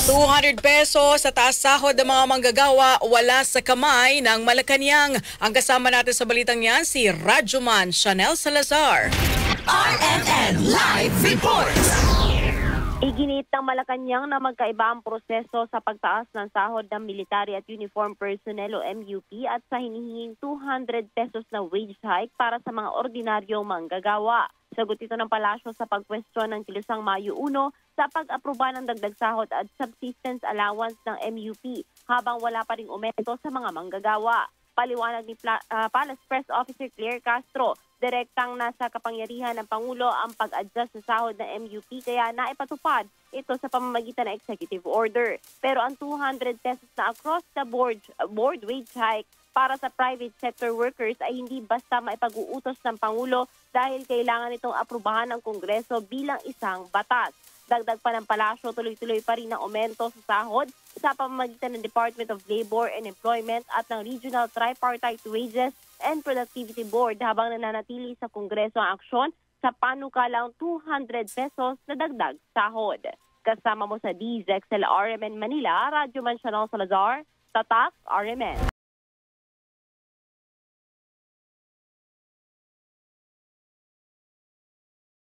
200 pesos sa taas sahod ng mga manggagawa wala sa kamay ng Malacanang. Ang kasama natin sa balitang yan si Radyoman Chanel Salazar. RMN Live Report! Iginit ng Malacanang na magkaiba ang proseso sa pagtaas ng sahod ng Military at Uniform Personnel o MUP at sa hinihinging 200 pesos na wage hike para sa mga ordinaryong manggagawa. Sagot ito ng palasyo sa pagkwestiyon ng kilusang Mayo 1 sa pag-aproba ng dagdag sahod at subsistence allowance ng MUP habang wala pa ring aumento sa mga manggagawa. Paliwanag ni Palace Press Officer Claire Castro, direktang nasa kapangyarihan ng Pangulo ang pag-adjust sa sahod ng MUP kaya naipatupad ito sa pamamagitan ng executive order. Pero ang 200 pesos na across the board wage hike para sa private sector workers ay hindi basta maipag-uutos ng Pangulo dahil kailangan itong aprubahan ng Kongreso bilang isang batas. Dagdag pa ng palasyo, tuloy-tuloy pa rin ang aumento sa sahod sa pamamagitan ng Department of Labor and Employment at ng Regional Tripartite Wages and Productivity Board habang nananatili sa Kongreso ang aksyon sa panukalang 200 pesos na dagdag sahod. Kasama mo sa DZXL RMN Manila, Radyoman Chanel Salazar, Tatak RMN.